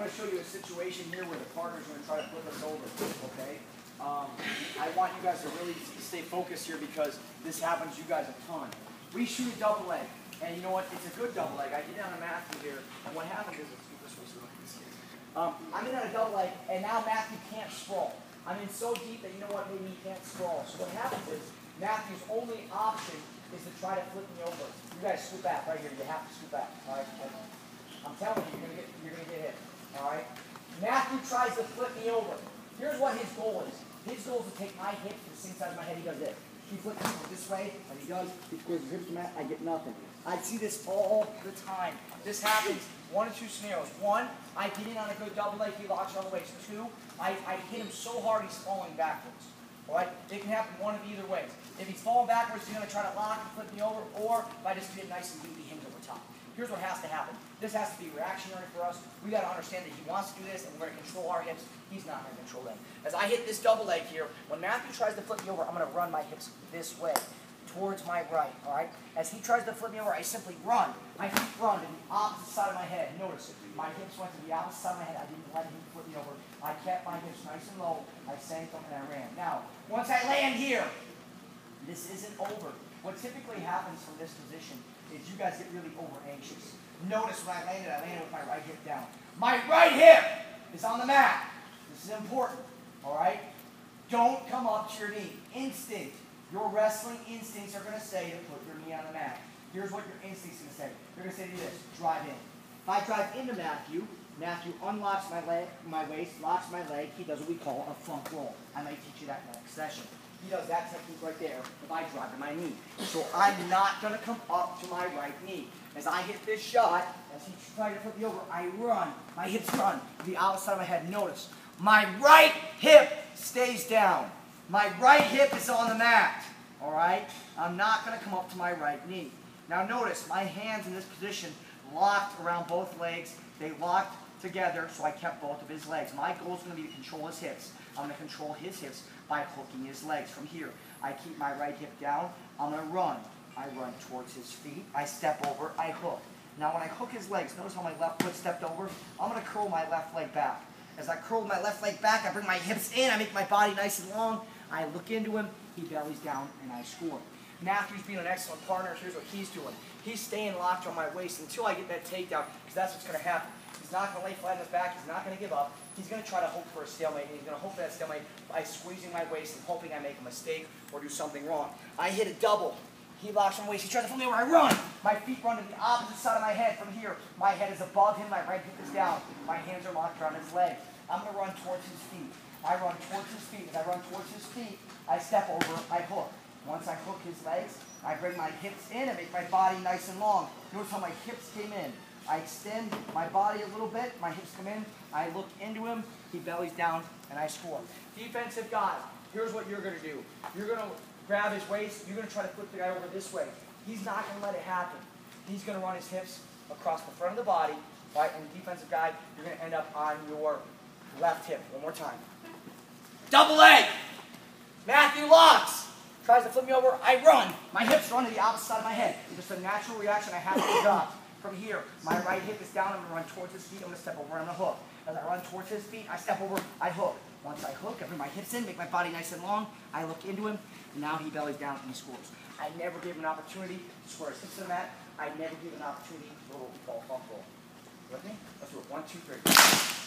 going to show you a situation here where the partner's going to try to flip us over, okay? I want you guys to really stay focused here because this happens to you guys a ton. We shoot a double leg, and you know what? It's a good double leg. I get down to Matthew here, and what happens is, let's do this way so look at this kid. I'm in on a double leg, and now Matthew can't sprawl. I'm in so deep that you know what? Maybe he can't sprawl. So what happens is Matthew's only option is to try to flip me over. You guys scoot back right here. You have to scoot back. All right? I'm telling you, you're gonna get hit. All right? Matthew tries to flip me over. Here's what his goal is. His goal is to take my hip to the same side of my head. He does this. He flips me this way, and he squares his hips to mat. I get nothing. I see this all the time. This happens one of two scenarios. One, I get in on a good double leg. He locks on the waist. Two, I hit him so hard he's falling backwards. All right? It can happen one of either ways. If he's falling backwards, he's going to try to lock and flip me over, or if I just get it nice and deep, he hinge over top. Here's what has to happen. This has to be reactionary for us. We got to understand that he wants to do this, and we're going to control our hips. He's not going to control them. As I hit this double leg here, when Matthew tries to flip me over, I'm going to run my hips this way, towards my right, all right? As he tries to flip me over, I simply run. My feet run to the opposite side of my head. Notice, my hips went to the opposite side of my head. I didn't let him flip me over. I kept my hips nice and low. I sank them, and I ran. Now, once I land here, this isn't over. What typically happens from this position is you guys get really over anxious. Notice when I landed with my right hip down. My right hip is on the mat. This is important, all right? Don't come up to your knee. Instinct. Your wrestling instincts are going to say to put your knee on the mat. Here's what your instincts are going to say. They're going to say to you this, drive in. If I drive into Matthew, Matthew unlocks my waist, locks my leg. He does what we call a front roll. I might teach you that next session. He does that technique right there if I drive to my knee. So I'm not going to come up to my right knee. As I hit this shot, as he's trying to flip me over, I run. My hips run to the outside of my head. Notice, my right hip stays down. My right hip is on the mat. All right? I'm not going to come up to my right knee. Now notice, my hands in this position locked around both legs. They locked together, so I kept both of his legs. My goal is going to be to control his hips. I'm going to control his hips by hooking his legs. From here, I keep my right hip down. I'm going to run. I run towards his feet. I step over. I hook. Now, when I hook his legs, notice how my left foot stepped over? I'm going to curl my left leg back. As I curl my left leg back, I bring my hips in. I make my body nice and long. I look into him. He bellies down, and I score. Matthew's being an excellent partner. Here's what he's doing. He's staying locked on my waist until I get that takedown, because that's what's going to happen. He's not going to lay flat on his back. He's not going to give up. He's going to try to hope for a stalemate, and he's going to hope for that stalemate by squeezing my waist and hoping I make a mistake or do something wrong. I hit a double. He locks on my waist. He tries to flip me over. I run. My feet run to the opposite side of my head. From here, my head is above him. My right hip is down. My hands are locked around his leg. I'm going to run towards his feet. I run towards his feet. As I run towards his feet, I step over. I hook. Once I hook his legs, I bring my hips in and make my body nice and long. Notice how my hips came in. I extend my body a little bit. My hips come in. I look into him. He bellies down, and I score. Defensive guy, here's what you're going to do. You're going to grab his waist. You're going to try to flip the guy over this way. He's not going to let it happen. He's going to run his hips across the front of the body. Right? And defensive guy, you're going to end up on your left hip. One more time. Double leg. Matthew locks. Tries to flip me over. I run. My hips run to the opposite side of my head. It's just a natural reaction. I have to drop. From here, my right hip is down. I'm going to run towards his feet. I'm going to step over. I'm going to hook. As I run towards his feet, I step over. I hook. Once I hook, I bring my hips in, make my body nice and long. I look into him, and now he bellies down and he scores. I never give him an opportunity to score his hips to the mat. I never give him an opportunity to go what we call front roll. You with me? Let's do it. 1, 2, 3.